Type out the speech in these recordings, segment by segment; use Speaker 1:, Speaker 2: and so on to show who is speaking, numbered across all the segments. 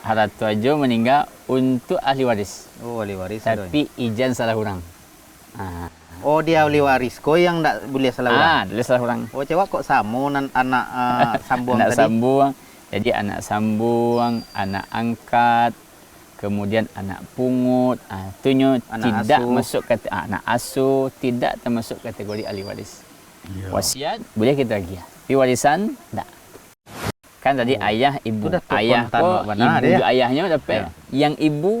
Speaker 1: Haratu Ajo meninggal untuk ahli waris.
Speaker 2: Oh, ahli waris.
Speaker 1: Tapi izin salah orang.
Speaker 2: Oh, dia ahli waris. Kau yang tak boleh salah orang.
Speaker 1: Boleh salah orang.
Speaker 2: Oh, cewek kok samu anak sambung
Speaker 1: anak
Speaker 2: tadi.
Speaker 1: Sambung. Jadi anak sambung, anak angkat, kemudian anak pungut, itunya tidak
Speaker 2: asuh.
Speaker 1: masuk anak asuh, tidak termasuk kategori ahli waris.
Speaker 2: Ya.
Speaker 1: Wasiat boleh kita bagi. Tapi warisan tak. Kan tadi ayah, ibu. Ayah kok ibu ayahnya dapat. Ya. Yang ibu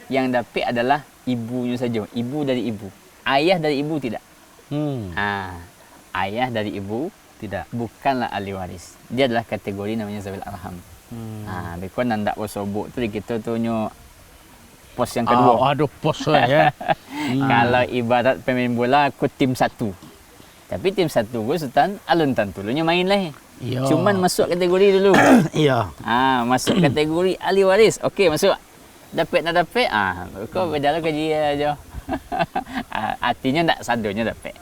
Speaker 1: yang dapat adalah ibunya saja. Ibu dari ibu. Ayah dari ibu tidak. Ayah dari ibu tidak. Bukanlah ahli waris. Dia adalah kategori namanya zawil arham. Bekon nandak wasobuk tu kita tu nyo pos yang kedua.
Speaker 3: Aduh pos ya.
Speaker 1: Kalau ibarat pemain bola aku tim 1. Tapi tim 1 gue Sultan alun tan dulunya main lah.
Speaker 3: Ya.
Speaker 1: Cuman masuk kategori dulu.
Speaker 3: Iya.
Speaker 1: Masuk kategori ahli waris. Okey, masuk. Dapat nak dapat. Kau berjalan kerja aja. Artinya tak sadonya dapat.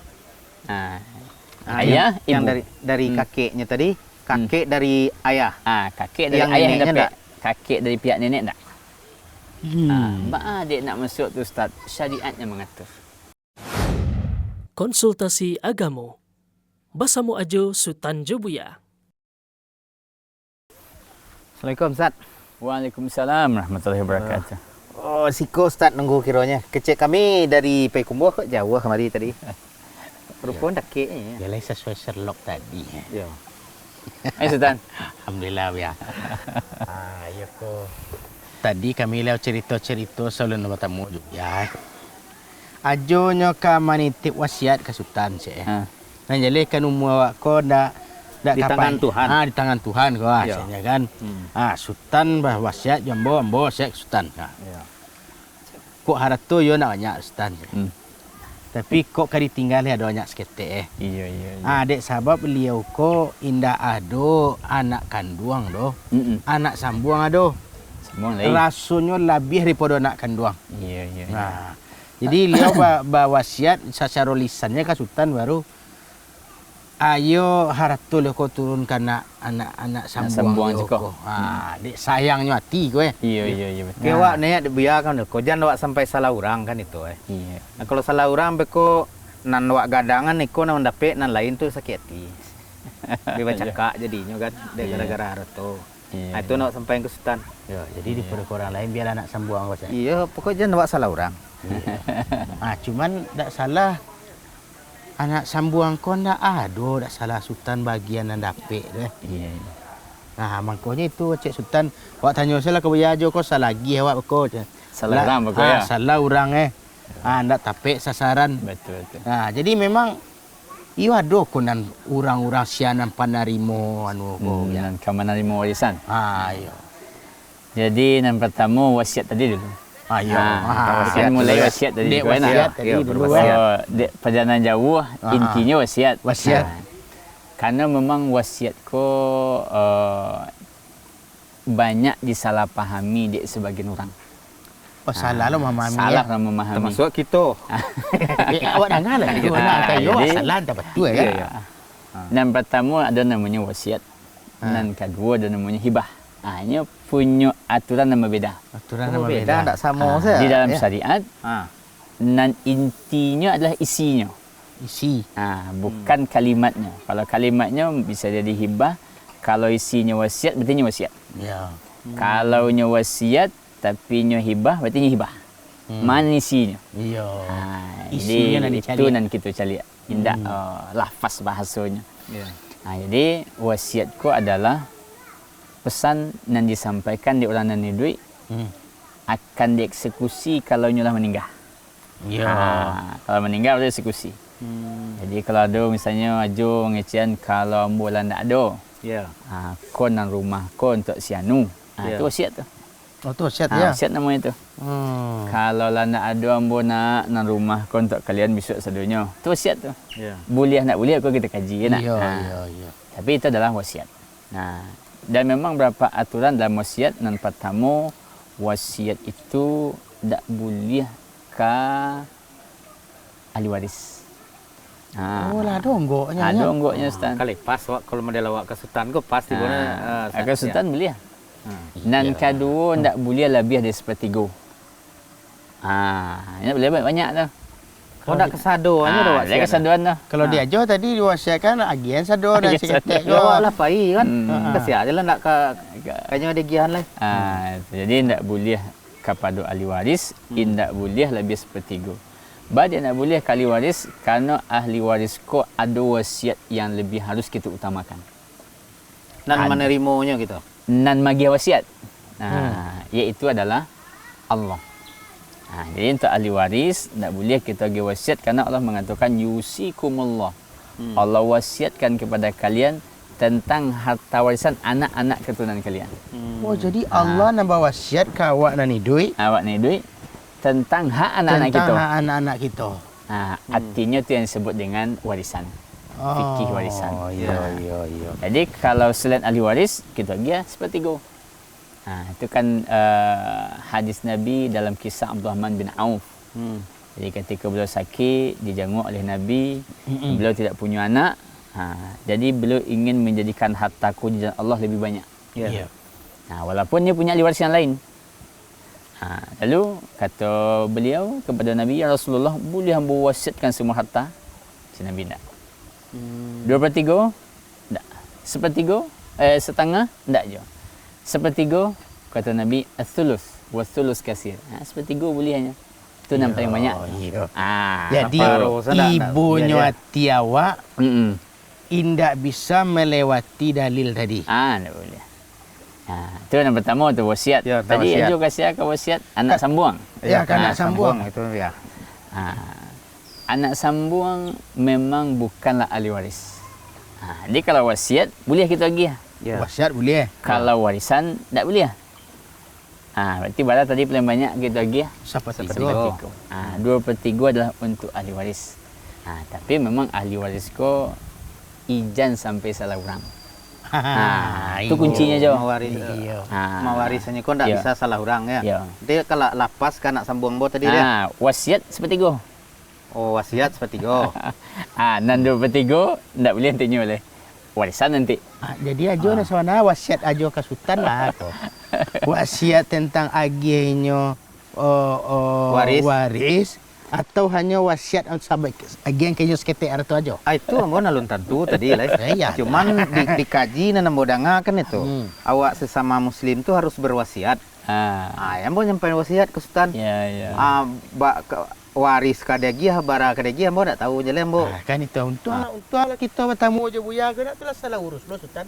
Speaker 1: Ayah,
Speaker 2: yang
Speaker 1: ibu.
Speaker 2: dari kakeknya tadi, kakek dari ayah.
Speaker 1: Kakek dari
Speaker 2: yang
Speaker 1: ayah yang dapat.
Speaker 2: tak?
Speaker 1: Kakek dari pihak nenek tak? Mak adik nak masuk tu Ustaz, syariatnya mengatur.
Speaker 4: Konsultasi Agama Bersama Ajo Sultan Jobuya.
Speaker 2: Assalamualaikum Ustaz.
Speaker 1: Waalaikumsalam warahmatullahi wabarakatuh.
Speaker 2: Oh, siko Ustaz nunggu kiranya. Kecek kami dari Pekumbuh kok jauh kemari tadi. Rupanya dakeknya.
Speaker 3: Yalah sesuai Sherlock tadi.
Speaker 2: Ya.
Speaker 1: Sultan.
Speaker 3: Alhamdulillah ya. Ya kok. Tadi kami lewat cerita-cerita soal nama tamu juga. Ya. Ajonyo ka manitip wasiat ke Sultan sih. Nah jadi kan umur ko dak
Speaker 2: Di tangan Tuhan.
Speaker 3: Di tangan Tuhan ko aslinya kan. Sultan bah wasiat jambo ambo sek Sultan.
Speaker 2: Ya.
Speaker 3: Kok haratu yo nak banyak Sultan. Tapi kok kali tinggal ada banyak sekete.
Speaker 1: Iya.
Speaker 3: Dek sebab beliau ko indah ado anak kandung doh. Anak sambung ado.
Speaker 1: Sambung lain.
Speaker 3: Rasanya lebih daripada anak kandung.
Speaker 1: Iya.
Speaker 3: Nah, jadi beliau wasiat secara lisannya ke Sultan baru ayo haratu lo kau turunkan anak sambung
Speaker 1: juga.
Speaker 3: Dek sayangnya hati kowe.
Speaker 1: Iya betul.
Speaker 2: Kewak nih biarkan kau jangan wak sampai salah orang kan itu.
Speaker 1: Iya.
Speaker 2: Nah, kalau salah orang beko nan wak gadangan niko nan dapat nan lain tu sakit hati. Bebas cakak jadinya kan gara-gara haratu.
Speaker 1: Iya.
Speaker 2: Itu nak sampai ke Sultan.
Speaker 3: Ya, jadi di orang lain biar anak sambung bos.
Speaker 2: Iya, pokoknya jangan wak salah orang.
Speaker 3: Cuman tak salah anak sambung kau ndak ada tak salah Sultan bagian yang dapat deh.
Speaker 1: Iya.
Speaker 3: Nah, makanya itu Cik Sultan awak tanya saya ke ajo kau salah lagi awak kau.
Speaker 1: Salah orang pokoknya.
Speaker 3: Salah orang ndak tapek sasaran.
Speaker 1: Betul.
Speaker 3: Nah, jadi memang iyo ada konan orang-orang sianan panarimo
Speaker 1: Dan kamanarimo warisan.
Speaker 3: Iyo.
Speaker 1: Jadi yang pertama wasiat tadi dulu. Kan mulai wasiat tadi
Speaker 3: dulu. Wasiat tadi dulu.
Speaker 1: Perjalanan jauh intinya wasiat.
Speaker 3: Wasiat.
Speaker 1: Karena memang wasiat ko banyak disalahpahami di sebagian orang.
Speaker 3: Oh, salah lo memahami.
Speaker 1: Salah memahami.
Speaker 2: Termasuk kita.
Speaker 3: Awak dengar lah. Salah tak betul ya.
Speaker 1: Yang pertama ada namanya wasiat. Dan kedua ada namanya hibah. Hanya punya aturan nama beda.
Speaker 3: Aturan nama beda.
Speaker 2: Tak sama saya.
Speaker 1: Di dalam syariat, dan intinya adalah isinya.
Speaker 3: Isi.
Speaker 1: Bukan kalimatnya. Kalau kalimatnya bisa jadi hibah. Kalau isinya wasiat, berarti wasiat.
Speaker 3: Ya.
Speaker 1: Kalau wasiat, tapi hibah, berarti hibah. Mana isinya?
Speaker 3: Iya.
Speaker 1: Isinya itu nan kita cari. Indah lafaz bahasanya. Jadi wasiatku adalah pesan yang disampaikan di orang yang duit akan dieksekusi kalau nyolah meninggal.
Speaker 3: Ya.
Speaker 1: Kalau meninggal berarti eksekusi. Jadi kalau ada misalnya ajo ngecian kalau ambulan tak ada.
Speaker 2: Ya.
Speaker 1: Kon dan rumah kon untuk sianu. Itu wasiat tu.
Speaker 3: Oh tu wasiat ya.
Speaker 1: Wasiat namanya tu. Kalau lah nak ada ambo nak nan rumah kon untuk kalian besok sedunia. Tu wasiat tu.
Speaker 2: Ya.
Speaker 1: Boleh nak boleh aku kita kaji nak.
Speaker 3: Ya.
Speaker 1: Tapi itu adalah wasiat. Dan memang berapa aturan dalam wasiat. Yang pertama, wasiat itu tak boleh ke ahli waris.
Speaker 3: Oh lah ada onggoknya.
Speaker 1: Ada onggoknya Ustaz.
Speaker 2: Kali pas kalau model awak ke Sultan ke pasti
Speaker 1: Ke Sultan boleh. Nan kedua tak boleh lebih dari sepertiga. Ini boleh banyak tu.
Speaker 2: Oh, tak kesaduannya dah
Speaker 1: Dia kesaduan tu.
Speaker 3: Kalau dia ajar tadi diwasiatkan agian sado dan
Speaker 1: Agian
Speaker 3: seketek
Speaker 2: Ya,
Speaker 3: go.
Speaker 2: lah pai kan. Kasihan je lah nak kayaknya ada gihan lah.
Speaker 1: Jadi tak boleh kepada ahli waris, tidak boleh lebih sepertiga. Dia tak boleh ke ahli waris kerana ahli waris ko ada wasiat yang lebih harus kita utamakan.
Speaker 2: Dan menerimanya gitu.
Speaker 1: Nan magi wasiat. Iaitu adalah Allah. Jadi untuk ahli waris tak boleh kita bagi wasiat kerana Allah mengatakan yusikumullah. Allah wasiatkan kepada kalian tentang harta warisan anak-anak keturunan kalian.
Speaker 3: Oh, jadi Allah nambah wasiat ke awak dan duit
Speaker 1: Awak ni duit tentang hak anak-anak kita.
Speaker 3: tentang hak anak-anak kita.
Speaker 1: Artinya tu yang disebut dengan warisan. Fikih warisan.
Speaker 3: Oh, ya.
Speaker 1: Jadi kalau selain ahli waris kita bagi sepertiga. Itu kan hadis Nabi dalam kisah Abdurrahman bin Auf. Jadi ketika beliau sakit, dijenguk oleh Nabi, beliau tidak punya anak. Jadi beliau ingin menjadikan hartaku di jalan Allah lebih banyak.
Speaker 3: Ya.
Speaker 1: Walaupun dia punya ahli waris yang lain. Lalu kata beliau kepada Nabi, ya Rasulullah, boleh hamba wasiatkan semua harta? Si Nabi tak. 2/3? Tak. Sepertiga? Setengah? Tak je. Sepertiga, kata Nabi, as-sulus wa sulus kasir. Sepertiga boleh hanya. Itu yang paling banyak.
Speaker 3: Jadi ibunya hati awak indak bisa melewati dalil tadi.
Speaker 1: Tak boleh. Itu yang pertama tu wasiat.
Speaker 2: Ya,
Speaker 1: Tadi
Speaker 2: wasiat.
Speaker 1: Ajo kasih ke wasiat anak sambuang.
Speaker 3: Ya, anak sambuang.
Speaker 2: itu ya.
Speaker 1: Anak sambuang memang bukanlah ahli waris. Jadi kalau wasiat boleh kita bagi.
Speaker 2: Ya.
Speaker 3: Wasiat boleh.
Speaker 1: Kalau warisan tak boleh. Berarti balas tadi paling banyak kita bagi.
Speaker 3: Sepertiga.
Speaker 1: 2/3 adalah untuk ahli waris. Tapi memang ahli waris ko ijan sampai salah orang. Itu kuncinya je.
Speaker 2: Mewarisannya kau tak
Speaker 1: Ya.
Speaker 2: bisa salah orang ya.
Speaker 1: Ya.
Speaker 2: Dia kalau lapas kan nak sambung bo tadi dia.
Speaker 1: Wasiat sepertiga.
Speaker 2: Oh, wasiat sepertiga.
Speaker 1: Nan 2/3 tak boleh nantinya oleh warisan nanti.
Speaker 3: Jadi ajo na sana wasiat ajo ke sultan lah tu. Wasiat tentang agihnya waris atau hanya wasiat sampai agih kayaknya seketek atau ajo.
Speaker 2: Itu ambo nalun tentu tadi lah.
Speaker 3: Ya.
Speaker 2: Cuman dikaji na nambo danga kan itu. Awak sesama muslim tu harus berwasiat. Ambo nyampai wasiat ke sultan.
Speaker 1: Ya.
Speaker 2: Waris kadagi bara kadagi ambo tak tahu je lah ambo.
Speaker 3: Kan itu untuk kita bertamu je buya ke nak tu lah salah urus lo sultan.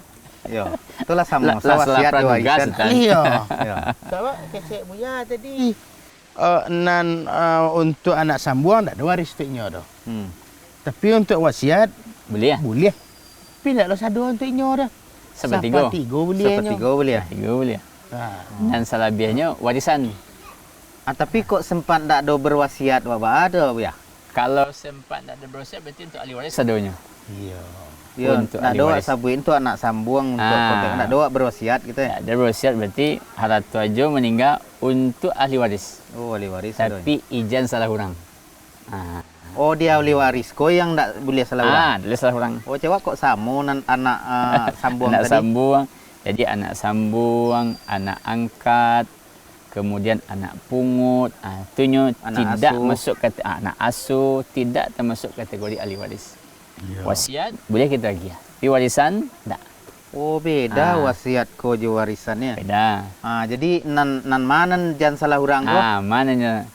Speaker 2: Ya. Itulah sama
Speaker 1: Lah,
Speaker 2: wasiat
Speaker 1: praduga,
Speaker 2: warisan.
Speaker 1: Sultan.
Speaker 3: Iya.
Speaker 2: Ya.
Speaker 3: Sebab kecek buya tadi untuk anak sambuang tak ada waris tuknya dah. Tapi untuk wasiat
Speaker 1: Boleh.
Speaker 3: boleh. Tapi tak ada sadu untuk inyo dah.
Speaker 1: Sepertiga.
Speaker 3: Sepertiga boleh.
Speaker 2: Sepertiga boleh.
Speaker 1: Tiga boleh.
Speaker 3: Ha.
Speaker 1: Dan selebihnya warisan.
Speaker 2: Tapi kok sempat tak ada berwasiat bapa ada ya?
Speaker 1: Kalau sempat tak ada berwasiat berarti untuk ahli waris sadonya.
Speaker 3: Iya.
Speaker 2: Ya,
Speaker 1: Untuk
Speaker 2: nak
Speaker 1: ahli
Speaker 2: doa
Speaker 1: waris.
Speaker 2: sabuin tu anak sambung untuk konteks nak doa berwasiat gitu ya.
Speaker 1: Tak ada berwasiat berarti haratu aja meninggal untuk ahli waris.
Speaker 2: Oh, ahli waris ada.
Speaker 1: Tapi izin salah orang.
Speaker 2: Oh, dia ahli waris ko yang tak boleh salah orang.
Speaker 1: Boleh salah orang.
Speaker 2: Oh, cewek kok samu anak sambung
Speaker 1: Anak
Speaker 2: tadi.
Speaker 1: sambung. Jadi anak sambung, anak angkat, kemudian anak pungut, itunya
Speaker 2: Anak
Speaker 1: tidak
Speaker 2: asuh.
Speaker 1: masuk anak asuh, tidak termasuk kategori ahli waris. Wasiat boleh kita bagi. Tapi warisan tak.
Speaker 2: Oh, beda wasiat ko je warisannya.
Speaker 1: Beda.
Speaker 2: Jadi nan manan jangan salah orang ko.
Speaker 1: Mananya.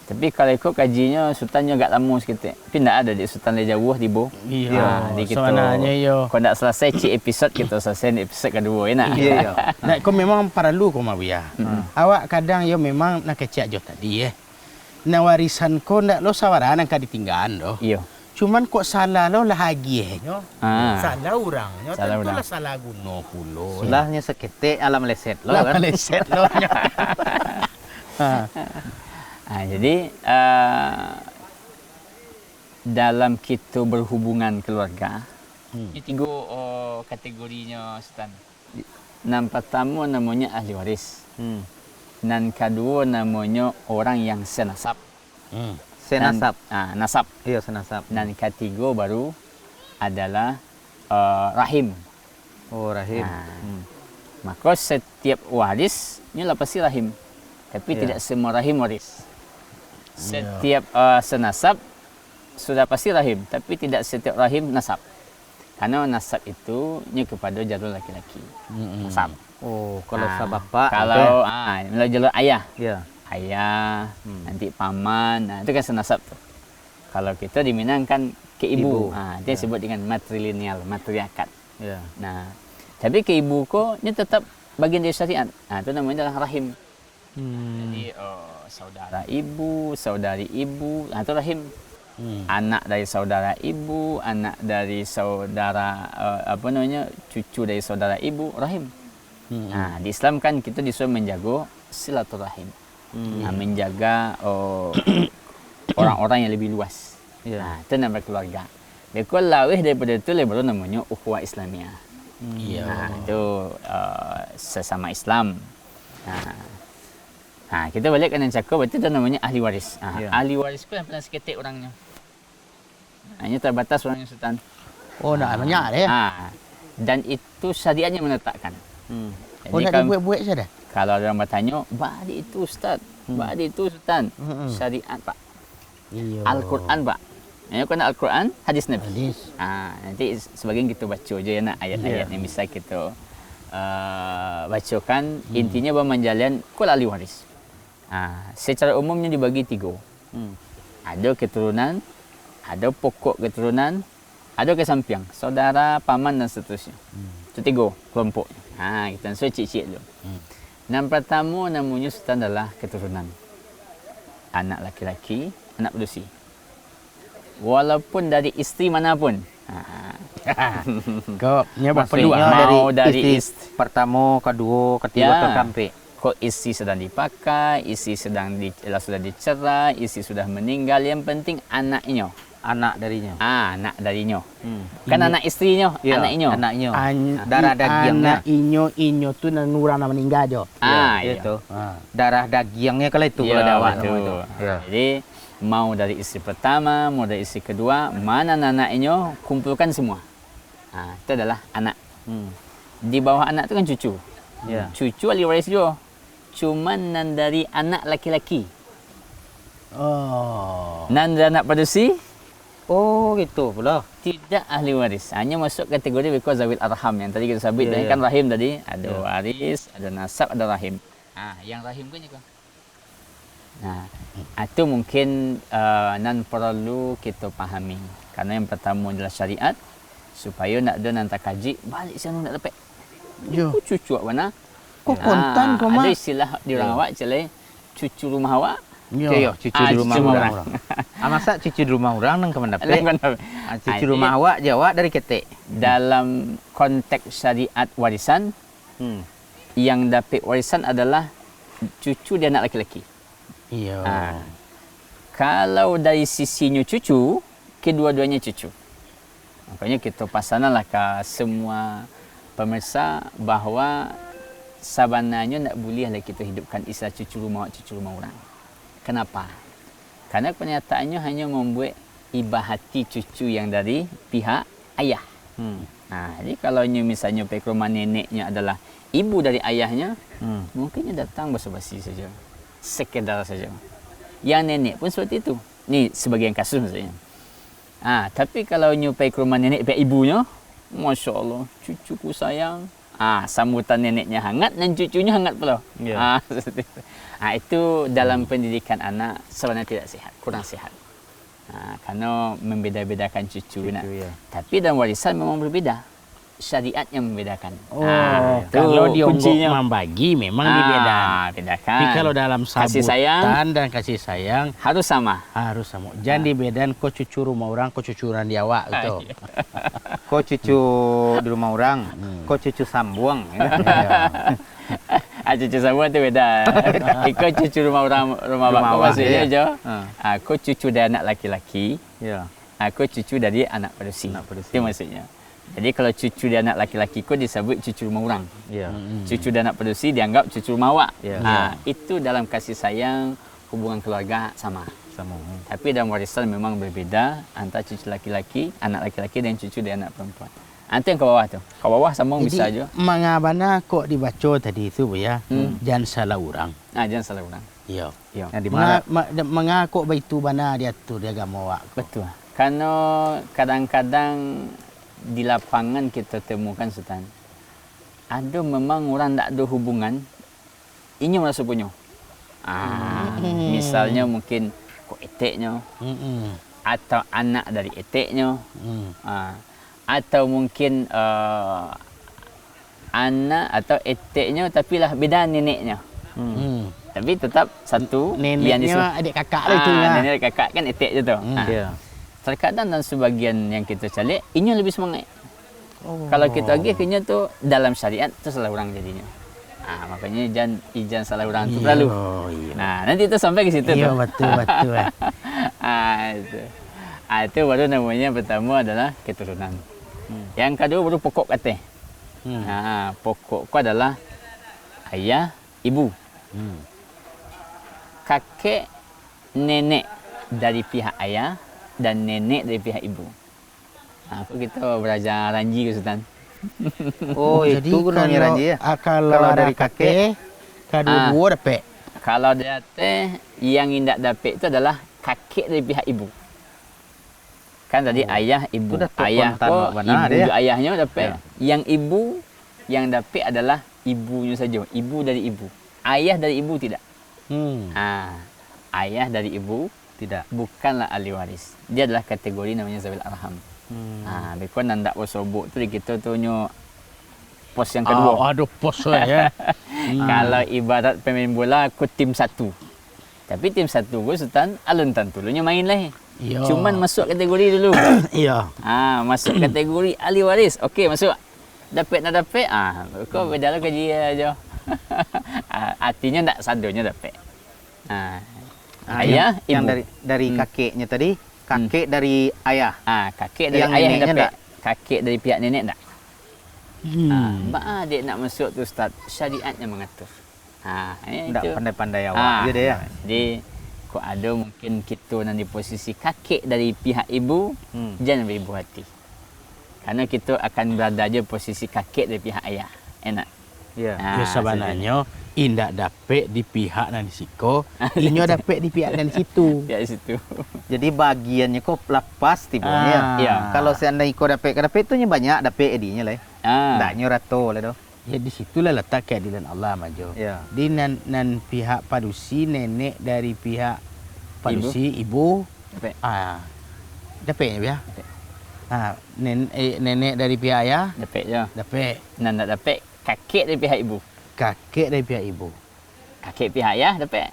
Speaker 1: Tapi kalau ikut kajinya sultannya agak lama sikit. Tapi tak ada di sultan dari jauh di Bo.
Speaker 3: Iya.
Speaker 1: Di kita.
Speaker 3: Sebenarnya yo.
Speaker 1: Kalau tak selesai cik episod kita selesai di episod kedua enak.
Speaker 2: Iya, iya.
Speaker 3: Nak kau memang perlu kau mabuya. Awak kadang yo memang nak kecek jo tadi na warisan ko ndak lo sawaran angka ditinggalan do.
Speaker 1: Iya.
Speaker 3: Cuman kok salah lo lah hagiehnya.
Speaker 1: Ah.
Speaker 3: Salah orangnya.
Speaker 1: Salah orang.
Speaker 3: Tentulah salah guna pulo.
Speaker 2: Salahnya seketik alam leset lo
Speaker 3: Lah
Speaker 2: kan.
Speaker 3: leset lo.
Speaker 1: Jadi dalam kita berhubungan keluarga, ini tiga kategorinya Sultan. Yang pertama namanya ahli waris. Dan kedua namanya orang yang senasab.
Speaker 2: Senasab.
Speaker 1: Nasab.
Speaker 2: Iya, senasab.
Speaker 1: Dan ketiga baru adalah rahim.
Speaker 2: Oh, rahim.
Speaker 1: Maka setiap waris nyolah pasti rahim. Tapi
Speaker 2: Ya.
Speaker 1: tidak semua rahim waris. Setiap senasab sudah pasti rahim, tapi tidak setiap rahim nasab. Karena nasab itu kepada jalur laki-laki. Nasab.
Speaker 2: Oh, kalau
Speaker 1: Ah,
Speaker 2: bapak
Speaker 1: kalau melalui jalur ayah,
Speaker 2: ya.
Speaker 1: ayah, nanti paman, itu kan senasab tuh. Kalau kita di Minang kan ke ibu,
Speaker 2: Ibu.
Speaker 1: dia sebut dengan matrilineal, matriarkat.
Speaker 2: Ya.
Speaker 1: Nah, tapi ke ibu kok ini tetap bagian dari syariat. Itu namanya adalah rahim. Jadi saudara ibu, saudari ibu, itu rahim. Anak dari saudara ibu, anak dari saudara cucu dari saudara ibu, rahim. Nah, di Islam kan kita disuruh menjaga silaturahim. Nah, menjaga orang-orang yang lebih luas.
Speaker 2: Ya.
Speaker 1: Nah, itu nama keluarga. Lekol lawih daripada itu baru namanya ukhuwah Islamiyah. Nah, itu sesama Islam. Nah, kita balik ke cakap berarti itu namanya ahli waris.
Speaker 2: Ya.
Speaker 1: Ahli waris pun yang pernah seketik orangnya. Hanya terbatas orangnya sultan.
Speaker 3: Oh, nak banyak dia.
Speaker 1: Dan itu syariatnya menetapkan. Jadi
Speaker 3: Oh, nak dibuat-buat saja dah.
Speaker 1: kalau ada orang bertanya, badi itu Ustaz, badi itu Sultan. Syariat Pak.
Speaker 3: Iya.
Speaker 1: Al-Quran Pak. Yang kena Al-Quran, hadis Nabi.
Speaker 3: Hadis.
Speaker 1: Nanti sebagian kita baca je nak ayat-ayat yang bisa kita bacakan. Intinya bahawa menjalin kul ahli waris. Secara umumnya dibagi 3. Ada keturunan, ada pokok keturunan, ada kesampiang, saudara, paman dan seterusnya. Itu 3 kelompok. Kita suruh cik-cik dulu. Yang pertama namanya sultan adalah keturunan. Anak laki-laki, anak pedusi. Walaupun dari isteri manapun.
Speaker 3: Kau nyapa
Speaker 2: Maksudnya
Speaker 3: kedua.
Speaker 2: dari istri pertama, kedua, ketiga
Speaker 1: Ya.
Speaker 2: ke sampai.
Speaker 1: Kok isteri sedang dipakai, isteri sudah dicerai, isteri sudah meninggal. Yang penting anaknya.
Speaker 2: Anak darinya.
Speaker 1: Anak darinya. Kan anak istrinya,
Speaker 2: Ya,
Speaker 1: anaknya.
Speaker 2: Anaknya.
Speaker 3: An-
Speaker 2: Darah dagingnya.
Speaker 3: Anak inyo tu nurana meninggal jo.
Speaker 1: Iya.
Speaker 2: Itu. Darah dagingnya kalau itu
Speaker 1: Ya,
Speaker 2: kalau dakwah
Speaker 1: betul.
Speaker 2: nama itu. Ya.
Speaker 1: Jadi mau dari istri pertama, mau dari istri kedua, mana anaknya kumpulkan semua. Itu adalah anak. Di bawah anak itu kan cucu.
Speaker 2: Ya.
Speaker 1: Cucu ahli waris juga. Cuman nan dari anak laki-laki.
Speaker 3: Oh.
Speaker 1: Nan dari anak pedusi
Speaker 2: Oh, gitu pula.
Speaker 1: tidak ahli waris. Hanya masuk kategori because zawil arham yang tadi kita sebut.
Speaker 2: Ya, ya.
Speaker 1: Kan rahim tadi ada waris, ada nasab, ada rahim. Yang rahim kan juga. Itu mungkin nan perlu kita pahami. Karena yang pertama adalah syariat supaya nak ada nanti kaji balik sana nak dapat.
Speaker 3: Jo.
Speaker 1: Cucu awak mana?
Speaker 3: Kau kontan kau
Speaker 1: Ada
Speaker 3: mah.
Speaker 1: istilah di orang awak celai cucu rumah awak.
Speaker 3: Yo.
Speaker 2: Ya, cucu di rumah
Speaker 1: cucu
Speaker 2: orang. Masa cucu di rumah orang nang kemen dapat? Cucu
Speaker 1: Jadi,
Speaker 2: rumah awak Jawa dari ketek.
Speaker 1: dalam konteks syariat warisan, yang dapat warisan adalah cucu dan anak laki-laki.
Speaker 3: Iya.
Speaker 1: Kalau dari sisinya cucu, kedua-duanya cucu. Makanya kita pasanganlah ke semua pemirsa bahawa sebenarnya nak boleh lah kita hidupkan istilah cucu rumah orang. Kenapa? Karena pernyataannya hanya membuat iba hati cucu yang dari pihak ayah. Jadi kalau misalnya pergi ke rumah neneknya adalah ibu dari ayahnya, mungkinnya datang basa-basi saja. Sekedar saja. Yang nenek pun seperti itu. Ni sebagian kasus maksudnya. Tapi kalau pergi ke rumah nenek pihak ibunya, Masya Allah, cucuku sayang. Sambutan neneknya hangat dan cucunya hangat pula.
Speaker 2: Ya.
Speaker 1: Seperti itu. Itu dalam pendidikan anak sebenarnya tidak sehat, kurang sehat. Karena membeda-bedakan cucu.
Speaker 2: Ya.
Speaker 1: Tapi dalam warisan memang berbeda. Syariat yang membedakan.
Speaker 3: Oh,
Speaker 1: Itu
Speaker 3: kalau dionggok
Speaker 1: kuncinya.
Speaker 3: membagi memang dibedakan.
Speaker 1: Bedakan.
Speaker 3: Tapi kalau dalam
Speaker 1: Kasih
Speaker 3: sambutan
Speaker 1: sayang
Speaker 3: dan kasih sayang
Speaker 1: harus sama.
Speaker 3: harus sama. Jangan dibedakan kau cucu rumah orang, kau cucuran di awak gitu.
Speaker 2: Kok cucu di rumah orang, kok cucu sambuang.
Speaker 1: Cucu sama tu beda. Kau cucu rumah orang, rumah bapak
Speaker 2: awak,
Speaker 1: maksudnya
Speaker 2: ya.
Speaker 1: je. Kau cucu dari anak laki-laki.
Speaker 2: Ya.
Speaker 1: Kau cucu dari anak pedusi.
Speaker 2: Anak pedusi.
Speaker 1: Itu maksudnya. Jadi kalau cucu dari anak laki-laki kau disebut cucu rumah orang.
Speaker 2: Ya.
Speaker 1: Cucu dari anak pedusi dianggap cucu rumah awak.
Speaker 2: Ya.
Speaker 1: Itu dalam kasih sayang, hubungan keluarga sama.
Speaker 2: Sama.
Speaker 1: Tapi dalam warisan memang berbeda antara cucu laki-laki, anak laki-laki dan cucu dari anak perempuan. Nanti yang ke bawah tu. Ke bawah sambung bisa
Speaker 3: Jadi,
Speaker 1: je.
Speaker 3: mengabana kok dibaca tadi itu ya, jangan salah orang.
Speaker 1: Jangan salah orang.
Speaker 3: Iya.
Speaker 1: Ya.
Speaker 2: Yang di mana?
Speaker 3: Mengakuk baitu bana diatur dia agama wak.
Speaker 1: Betul. Karena kadang-kadang di lapangan kita temukan Sultan. Ada memang orang tak ada hubungan, ini merasa punya. Misalnya mungkin kok eteknya, atau anak dari eteknya, atau mungkin anak atau eteknya tapi lah beda neneknya. Tapi tetap satu
Speaker 3: Neneknya adik kakak lah itu ya.
Speaker 1: Nenek kakak kan etek je tu.
Speaker 2: Ya.
Speaker 1: Terkadang dalam sebagian yang kita cari, ini lebih semangat. Kalau kita pergi kena tu dalam syariat tu salah orang jadinya. Makanya ijan salah orang tu lalu.
Speaker 3: Iya.
Speaker 1: Nah, nanti kita sampai ke situ
Speaker 3: Iya
Speaker 1: tu.
Speaker 3: betul.
Speaker 1: Itu. Itu baru namanya pertama adalah keturunan. Yang kedua baru pokok kata. Pokok ku adalah ayah, ibu. Kakek, nenek dari pihak ayah dan nenek dari pihak ibu. Apa kita belajar ranji ke Sultan?
Speaker 2: Oh,
Speaker 3: Jadi
Speaker 2: itu gunanya
Speaker 3: kalau-
Speaker 2: ranji ya.
Speaker 3: Kalau dari kakek, kedua dapat.
Speaker 1: Kalau dia teh yang indak dapat itu adalah kakek dari pihak ibu. Kan tadi ayah, ibu.
Speaker 2: Itu dah tok
Speaker 1: Ayah
Speaker 2: kontan
Speaker 1: ko,
Speaker 2: mak benar
Speaker 1: ibu
Speaker 2: dia.
Speaker 1: juga ayahnya dapat.
Speaker 2: Ya.
Speaker 1: Yang ibu yang dapat adalah ibunya saja. Ibu dari ibu. Ayah dari ibu tidak. Ayah dari ibu
Speaker 2: Tidak.
Speaker 1: bukanlah ahli waris. Dia adalah kategori namanya zawil arham. Bekon nandak wasobuk tu di kita tu nyo pos yang kedua.
Speaker 3: Aduh pos ya.
Speaker 1: Kalau ibarat pemain bola aku tim satu. Tapi tim satu gue Sultan alun tantu lu main lah.
Speaker 3: Iya.
Speaker 1: Cuman masuk kategori dulu.
Speaker 3: Iya.
Speaker 1: Masuk kategori ahli waris. Okey masuk. Dapat nak dapat kau beda lah gaji aja. Artinya tak sadonya dapat. Ayah,
Speaker 2: yang
Speaker 1: ibu.
Speaker 2: dari kakeknya tadi, kakek dari ayah.
Speaker 1: Kakek dari
Speaker 2: Yang
Speaker 1: ayah yang
Speaker 2: neneknya
Speaker 1: dapat.
Speaker 2: tak?
Speaker 1: Kakek dari pihak nenek tak? Adik nak masuk tu Ustaz, syariatnya mengatur.
Speaker 2: Tidak
Speaker 1: itu.
Speaker 2: pandai-pandai awak je dia ya.
Speaker 1: Jadi kok ada mungkin kita nan di posisi kakek dari pihak ibu, jangan beribu hati. Karena kita akan berada je posisi kakek dari pihak ayah. Enak.
Speaker 2: Ya.
Speaker 3: Ya sebenarnya indak dapat di pihak dan di siko, inyo dapat di pihak dan di situ.
Speaker 1: Ya situ.
Speaker 2: Jadi bagiannya kok lepas tibanya.
Speaker 1: Ya.
Speaker 2: Kalau seandainya kau dapat itu nya banyak dapat edinya lah. Ndaknya rato lah doh.
Speaker 3: Ya di situlah letak keadilan Allah majo.
Speaker 2: Ya.
Speaker 3: Di nan pihak padusi nenek dari pihak padusi ibu,
Speaker 1: Dapat.
Speaker 3: dapat ya. Nenek dari pihak ayah
Speaker 1: Dapat je.
Speaker 3: dapat,
Speaker 1: Nan nak dapat kakek dari pihak ibu.
Speaker 3: kakek dari pihak ibu.
Speaker 1: Kakek pihak ayah dapat.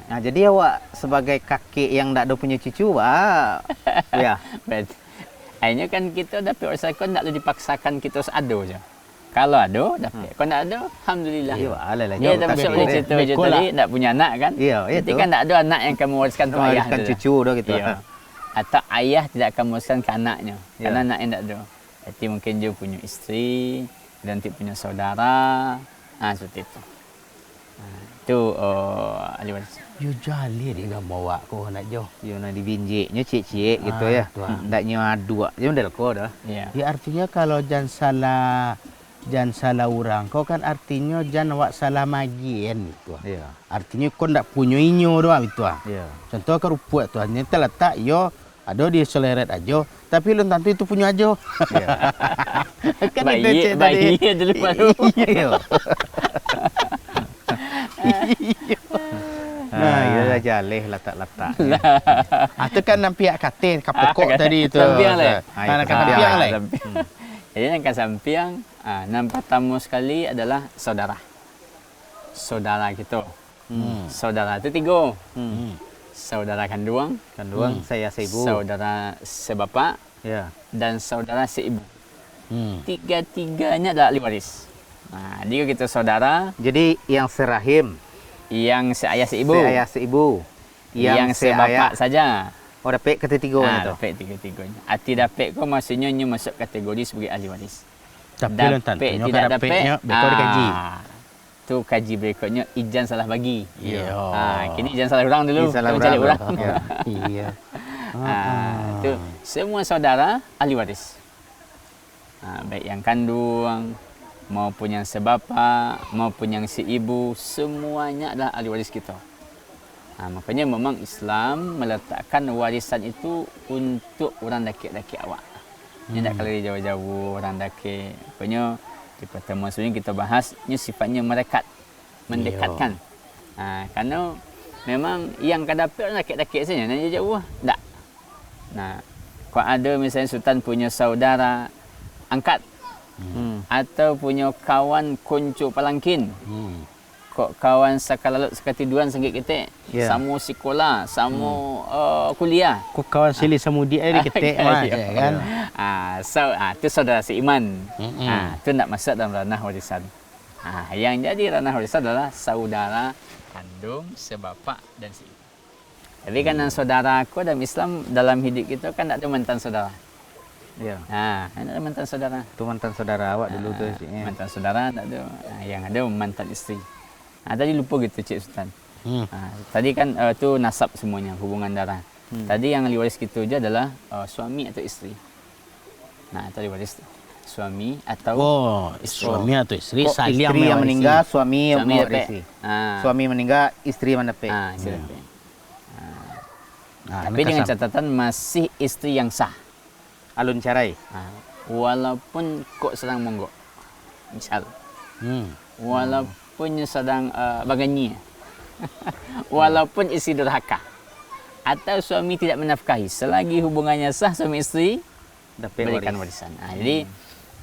Speaker 2: Nah, jadi awak sebagai kakek yang ndak ada punya cucu, ya.
Speaker 1: Berarti akhirnya kan kita dapat usaha kau tak boleh dipaksakan kita harus ada je. Kalau ada dapat. Kalau tak ada alhamdulillah.
Speaker 2: Ya, alah
Speaker 1: Ya, tak masuk boleh cerita je tadi tak punya anak kan.
Speaker 2: Ya,
Speaker 1: Jadi
Speaker 2: itu.
Speaker 1: kan tak ada anak yang akan mewariskan tu ayah
Speaker 2: Mewariskan
Speaker 1: tu.
Speaker 2: cucu dah gitu.
Speaker 1: Ya. Atau ayah tidak akan mewariskan ke anaknya.
Speaker 2: Ya.
Speaker 1: Karena anak yang tak ada. Jadi mungkin dia punya isteri dan dia punya saudara. Seperti itu. Itu ahli waris.
Speaker 3: Yo jali dia gambar wak ko nak jo.
Speaker 2: Yo nak dibinjeknya cik-cik gitu ya.
Speaker 3: tuan.
Speaker 2: Ndaknya adu. Dia udah kau dah.
Speaker 1: Ya.
Speaker 3: Ya artinya kalau jangan salah orang, kau kan artinya jangan awak salah magian gitu.
Speaker 2: Ya.
Speaker 3: Artinya kau ndak punya inyo doang itu.
Speaker 2: Ya.
Speaker 3: Contoh ke rumput tu hanya terletak yo ada di seleret aja, tapi belum tentu itu punya aja.
Speaker 2: Ya.
Speaker 3: Kan
Speaker 1: Bayi,
Speaker 3: itu cik
Speaker 1: bayi
Speaker 3: tadi.
Speaker 1: dulu baru.
Speaker 2: Iya. Nah, iya dah jaleh letak-letak.
Speaker 3: Itu kan nan pihak katin kapokok tadi itu.
Speaker 1: Sampiang lah.
Speaker 3: Kan
Speaker 2: Sampiang.
Speaker 3: sampiang lah.
Speaker 1: Jadi yang ke samping, yang pertama sekali adalah saudara. Saudara kita. Saudara itu tiga. Saudara kandung,
Speaker 2: Saya seibu.
Speaker 1: saudara sebapa,
Speaker 2: Ya.
Speaker 1: dan saudara seibu. Tiga-tiganya adalah ahli waris. Dia kita saudara,
Speaker 2: Jadi yang serahim,
Speaker 1: yang seayah seibu,
Speaker 2: seayah seibu,
Speaker 1: yang sebapa saja.
Speaker 2: Oh, dapat ketiga-tiganya tu.
Speaker 1: Dapat tiga-tiganya. Arti dapat kau maksudnya nyu masuk kategori sebagai ahli waris.
Speaker 3: Tapi belum tentu tidak dapatnya bekor dikaji.
Speaker 1: Tu kaji berikutnya ijan salah bagi.
Speaker 3: Ya.
Speaker 1: Kini ijan salah orang dulu.
Speaker 2: Ijan salah
Speaker 1: Kita cari
Speaker 2: orang.
Speaker 1: orang.
Speaker 2: Ya.
Speaker 3: Iya.
Speaker 1: Tu semua saudara ahli waris. baik yang kandung maupun yang sebapa maupun yang si ibu, semuanya adalah ahli waris kita. Makanya memang Islam meletakkan warisan itu untuk orang dakik-dakik awak. Dia tak kalau jauh-jauh orang dakik. Makanya di pertemuan sebelum kita bahas, ini sifatnya mendekatkan. Karena memang yang akan dapat orang dakik-dakik saja, nak jauh tak. Nah, kalau ada misalnya Sultan punya saudara angkat atau punya kawan kuncu palangkin, kok kawan sakalalut sakatiduan sanggit kita, sama sekolah, sama kuliah.
Speaker 3: Kok kawan sili samudi ada ketek kan.
Speaker 1: Itu saudara seiman. Itu nak masuk dalam ranah warisan. Yang jadi ranah warisan adalah saudara kandung, sebapa dan seibu. Tapi kan saudara aku dalam Islam, dalam hidup kita kan tak ada mantan saudara.
Speaker 2: Ya.
Speaker 1: Kan ada mantan saudara.
Speaker 2: Itu mantan saudara awak dulu tu.
Speaker 1: Mantan saudara tak ada. Yang ada mantan isteri. Tadi lupa gitu Cik Sultan. Tadi kan tu nasab semuanya, hubungan darah. Tadi yang ahli waris kita je adalah suami atau isteri. Tadi waris suami atau isteri.
Speaker 3: Suami atau isteri saling
Speaker 2: Isteri yang meninggal, suami yang mewarisi.
Speaker 1: dapat.
Speaker 2: Suami meninggal, isteri mendapat.
Speaker 1: Isteri dapat. Tapi dengan catatan masih isteri yang sah.
Speaker 2: Alun carai.
Speaker 1: Walaupun kok sedang monggok. Misal. Walaupun sedang baganyi. Walaupun isteri durhaka. Atau suami tidak menafkahi. Selagi hubungannya sah suami isteri, berikan warisan. Jadi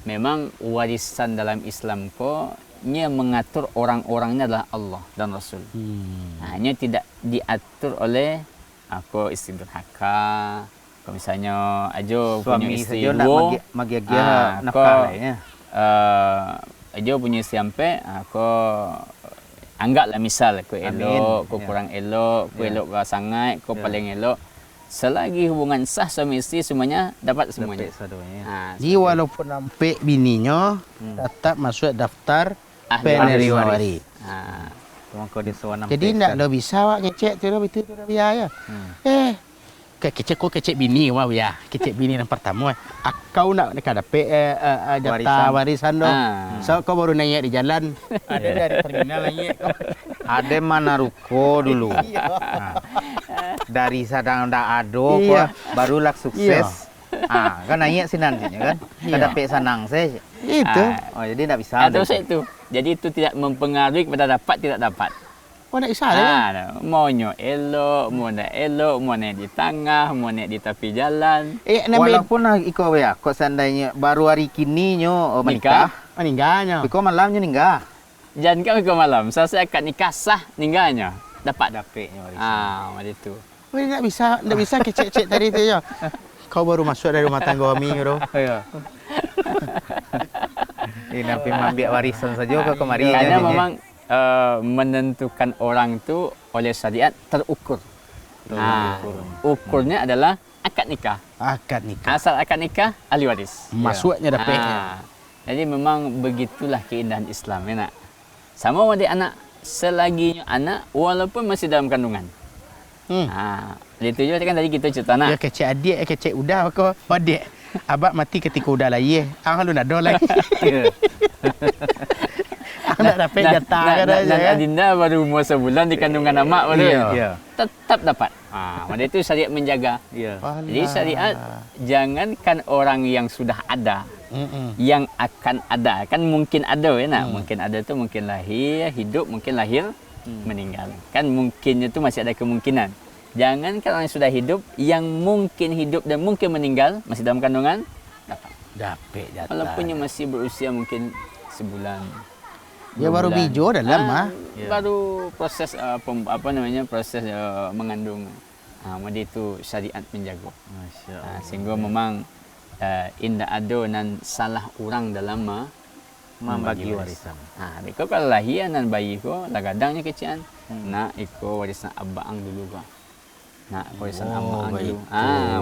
Speaker 1: memang warisan dalam Islam ko nya mengatur orang-orangnya adalah Allah dan Rasul. Hanya tidak diatur oleh aku isteri durhaka. Kalau misalnya ajo punya
Speaker 2: Suami
Speaker 1: isteri
Speaker 2: saja nak
Speaker 1: dua,
Speaker 2: magi-magi nafkah lainnya.
Speaker 1: ajo punya isteri sampai aku anggaplah misal aku elok, aku kurang elok, aku elok sangat, aku paling elok. Selagi hubungan sah suami isteri semuanya dapat semuanya.
Speaker 3: Jadi walaupun nampak bininya tetap masuk daftar penerima waris. Jadi tidak ada bisa awak kecek tu dah betul tu dah biaya. Kecek kecek bini wah ya. Kecek bini yang pertama. Kau nak dapat jatah warisan dong. So kau baru naik di jalan. Ada dari terminal naik.
Speaker 2: Ada mana ruko dulu. Dari sadang dah ado barulah sukses. Kan naik sih nantinya kan. Kada dapat sanang saya.
Speaker 3: Itu.
Speaker 2: Jadi tidak bisa.
Speaker 1: Atau itu. Jadi itu tidak mempengaruhi kepada dapat tidak dapat.
Speaker 3: Oh nak isah ya?
Speaker 1: Maunya elok, mau nak elok, mau nak di tengah, mau nak di tepi jalan.
Speaker 2: Walaupun iko ya, kok seandainya baru hari kini nyo menikah,
Speaker 3: meninggalnya.
Speaker 2: iko malamnya nikah.
Speaker 1: Jangan kau ke malam, saya akad nikah sah ningganya. Dapat
Speaker 2: Dapatnya warisan.
Speaker 1: macam itu.
Speaker 3: Oh nak bisa kecek-cek tadi tu ya. Kau baru masuk dari rumah tangga kami bro.
Speaker 2: Ya. Ini nampi ambil warisan saja ke kemari.
Speaker 1: Karena memang menentukan orang tu oleh syariat terukur. Ukurnya adalah akad nikah.
Speaker 3: Akad nikah.
Speaker 1: Asal akad nikah ahli waris.
Speaker 3: Masuknya dapat.
Speaker 1: Jadi memang begitulah keindahan Islam ya nak. Sama dengan anak, selagi anak walaupun masih dalam kandungan. Itu juga kan tadi kita cerita nak.
Speaker 3: Ya kecek adik, kecek udah kau. Adik. Abak mati ketika udah lahir. Lu nak ada lagi. Nak dapat jatah kan aja kan.
Speaker 1: Adinda baru umur sebulan di kandungan amak baru. Tetap dapat. Pada itu syariat menjaga. Jadi syariat jangankan orang yang sudah ada, yang akan ada. Kan mungkin ada ya nak. Mungkin ada tu mungkin lahir, hidup, mungkin lahir, meninggal. Kan mungkinnya tu masih ada kemungkinan. Jangankan orang yang sudah hidup, yang mungkin hidup dan mungkin meninggal masih dalam kandungan dapat.
Speaker 3: Dapat jatah.
Speaker 1: Walaupun masih berusia mungkin sebulan.
Speaker 3: Ya baru bijo dalam
Speaker 1: baru proses proses mengandung. Jadi itu syariat menjaga. Sehingga memang indah ada dan salah orang dalam membagi warisan. Biko kalau lahir dan bayi ko lagadangnya kecian. Nak iko warisan abang dulu ko. Nak warisan abang dulu.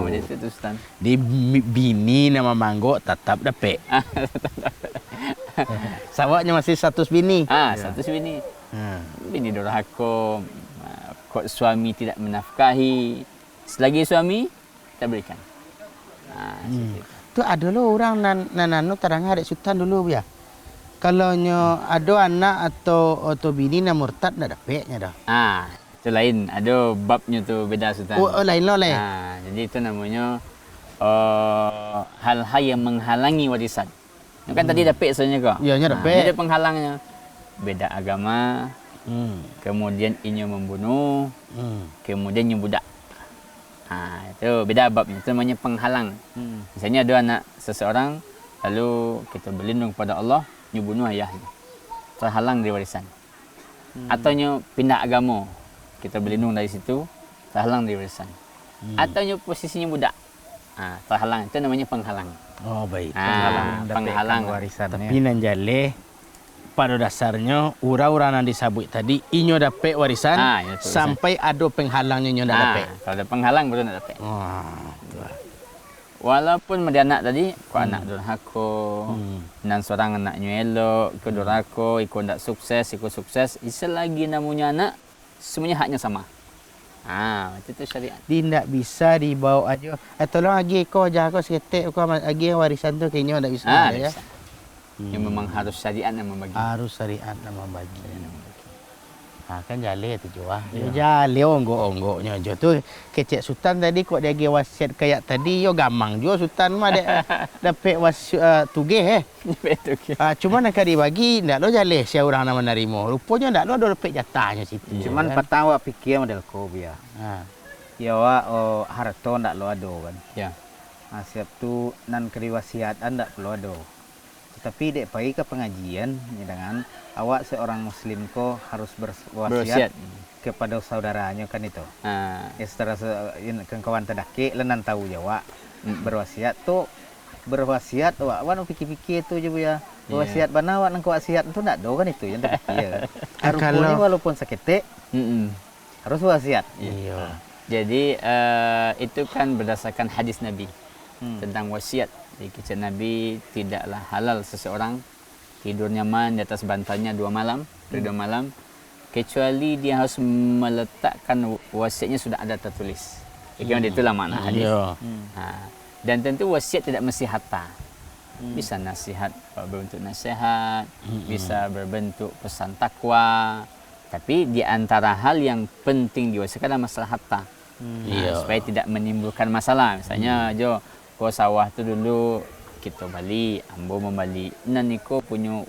Speaker 1: Jadi itu Ustaz.
Speaker 3: Di bini nama manggo tetap dapat. Sawaknya masih 100 bini.
Speaker 1: 100 bini. Bini durhaka, kok suami tidak menafkahi. Selagi suami tak berikan.
Speaker 3: Tu itu ada lo orang nan tarang ada sultan dulu ya. Kalau nyo ada anak atau bini na murtad ndak dapetnya dah.
Speaker 1: Itu lain. Ada babnya tu beda Sultan.
Speaker 3: Oh, lain lo lain.
Speaker 1: Jadi itu namanya hal-hal yang menghalangi warisan. Kan tadi dapet soalnya kok.
Speaker 3: Ya, nya dapet.
Speaker 1: Jadi penghalangnya beda agama, kemudian inyo membunuh, kemudian nyo budak. Itu beda babnya. Itu namanya penghalang. Misalnya ada anak seseorang, lalu kita berlindung pada Allah, nyo bunuh ayahnya. Terhalang dari warisan. Atau nyo pindah agama, kita berlindung dari situ, terhalang dari warisan. Atau nyo posisinya budak, terhalang. Itu namanya penghalang.
Speaker 3: Oh, baik.
Speaker 1: Penghalang
Speaker 2: warisan.
Speaker 3: Tapi nan jale pada dasarnya ura-ura yang disebut tadi inyo dapat warisan
Speaker 1: Ya,
Speaker 3: sampai ada penghalangnya inyo ndak dapat.
Speaker 1: Kalau ada penghalang baru nak dapat.
Speaker 3: Wah.
Speaker 1: Walaupun dia anak tadi, kau anak durhaka, dan seorang anaknya elok, ikut durhaka, ikut tak sukses, ikut sukses, selagi namanya anak, semuanya haknya sama. Macam itu syariat.
Speaker 3: Dia ndak bisa dibawa aja. Tolong lagi kau jaga seketik kau lagi warisan tu kayaknya ndak bisa ya.
Speaker 1: Bisa. Yang memang harus syariat yang membagi.
Speaker 3: Harus syariat yang membagi. Kan jale tu Joah. Jale onggok-onggoknya jo tu kecek sultan tadi kok dia gi wasiat kayak tadi yo gamang jo sultan mah dia dapat wasiat tugeh
Speaker 1: Betul.
Speaker 3: cuma nak dibagi ndak lo jale sia orang nak menerima. Rupanya ndak lo ada dapat jatahnya situ.
Speaker 2: Cuman patawa pikir model ko biar. Ya wa harto ndak lo ado kan.
Speaker 1: Ya.
Speaker 2: Siap tu nan keriwasiatan ndak perlu ado. Tetapi dek pergi ke pengajian dengan awak seorang muslim ko harus berwasiat kepada saudaranya kan itu. Ya setelah kawan terdaki lenan tahu Jawa berwasiat tu berwasiat awak wan pikir-pikir tu je ya. Berwasiat bana awak nang wasiat tu ndak do kan itu yang terpikir. Harusnya walaupun seketik harus wasiat.
Speaker 3: Iya.
Speaker 1: Jadi itu kan berdasarkan hadis Nabi tentang wasiat. Jadi kata Nabi tidaklah halal seseorang tidur nyaman di atas bantalnya 2 malam, 2 malam kecuali dia harus meletakkan wasiatnya sudah ada tertulis. Jadi itulah makna hadis. Dan tentu wasiat tidak mesti harta. Bisa nasihat berbentuk nasihat, bisa berbentuk pesan takwa. Tapi di antara hal yang penting diwasiatkan adalah masalah harta. Supaya tidak menimbulkan masalah. Misalnya ko sawah tu dulu kita balik, ambo membalik. Nan niko punya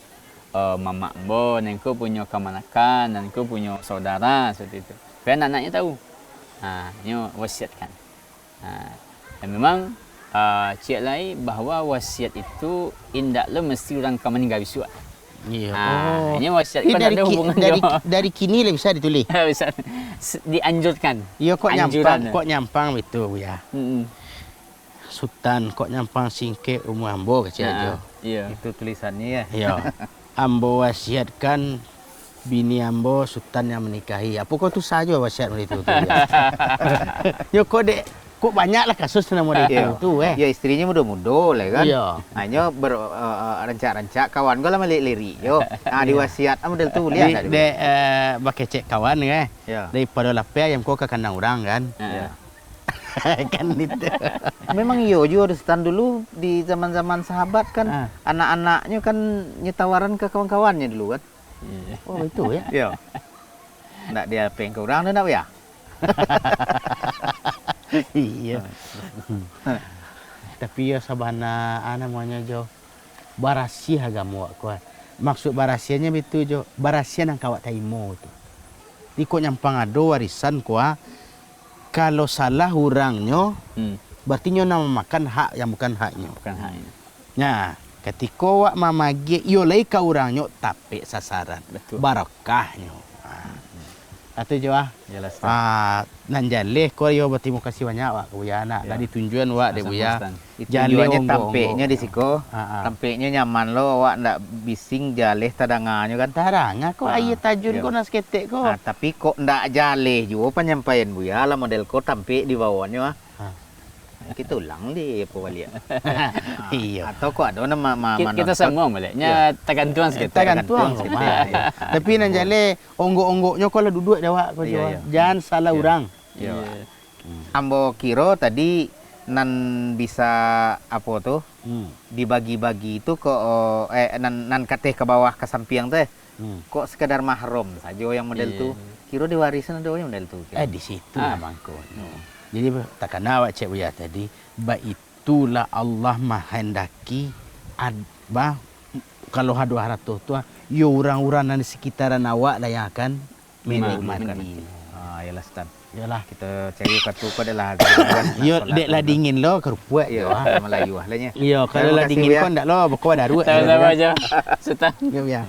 Speaker 1: mama ambo, nan niko punya kamanakan, nan niko punya saudara seperti itu. Supaya anak-anaknya tahu. Ini wasiatkan. Dan memang cik lai bahawa wasiat itu indak le mesti orang akan meninggal besok.
Speaker 3: Iya.
Speaker 1: Ini wasiat kan ada hubungan
Speaker 3: dari kini le bisa ditulis.
Speaker 1: Bisa dianjurkan.
Speaker 3: Iya kok nyampang itu ya. Sultan kok nyampang singke umur ambo kecil aja.
Speaker 2: Iya. Itu tulisannya ya.
Speaker 3: Iya. Ambo wasiatkan bini ambo sultan yang menikahi. Apa kau tu saja wasiat itu tu ya. Yo kok banyaklah kasus nama dia tu
Speaker 2: Ya istrinya muda-muda lah kan.
Speaker 3: Iya.
Speaker 2: Hanya berencak-rencak kawan gua lah lirik yo. Diwasiat model tu lihat.
Speaker 3: Dek pakai cek kawan ya. Daripada lapar yang kau ke kandang orang kan.
Speaker 2: Iya.
Speaker 3: Kan itu.
Speaker 2: Memang iyo juga stand dulu di zaman-zaman sahabat kan anak-anaknya kan nyetawaran ke kawan-kawannya dulu kan.
Speaker 3: Oh itu ya.
Speaker 2: Iya. Ndak dia peng ke orang ndak ya?
Speaker 3: Iya. Tapi ya sabana namanya jo barasia agama kuat. Maksud barasianya betul jo. Barasia nang kawat taimo tu. Di kok nyampang ado warisan kuah. Kalau salah orangnya, berarti nyo nama makan hak yang bukan haknya.
Speaker 1: Bukan haknya.
Speaker 3: Nah, ketika wak mamagi, yo lagi ka orangnya tapi sasaran.
Speaker 1: Betul.
Speaker 3: Barakahnya. Atau Joah?
Speaker 2: Jelas.
Speaker 3: Nan jale ko yo berterima kasih banyak wak buya anak. Tadi tunjuan wak de buya.
Speaker 2: Tujuannya tampeknya di siko. Tampeknya nyaman lo wak ndak bising jaleh tadangannya kan.
Speaker 3: Taranga kok aye tajun ko nas ketek ko.
Speaker 2: Tapi kok ndak jaleh juga penyampaian buya lah model ko tampek di bawahnya. Kita ulang deh apa balik.
Speaker 3: Iya.
Speaker 2: Atau kok ada nama
Speaker 1: kita semua baliknya tergantung sikit.
Speaker 3: Tergantung sikit. Tapi nan jale onggok-onggoknya kalau duduk dah ko jangan salah orang.
Speaker 2: Iya. Ambo kiro tadi nan bisa apa tuh dibagi-bagi itu kok nan kateh ke bawah ke samping teh kok sekadar mahram saja yang model tuh kira diwarisan ada yang model tuh
Speaker 3: di situ abangku. Jadi takkan awak cek buya tadi itulah Allah menghendaki kalau hadu harato tu yo orang-orang di sekitaran awak lah yang akan menikmati.
Speaker 2: Yalah Stan.
Speaker 3: Yalah
Speaker 2: Kita cari katu kau adalah
Speaker 3: yo dek lah dingin lo kerupuak
Speaker 2: ya Melayu lah nya.
Speaker 3: Yo kalau lah dingin kau ndak lo kau ada dua.
Speaker 1: Sama-sama aja. Sultan.
Speaker 3: Ya.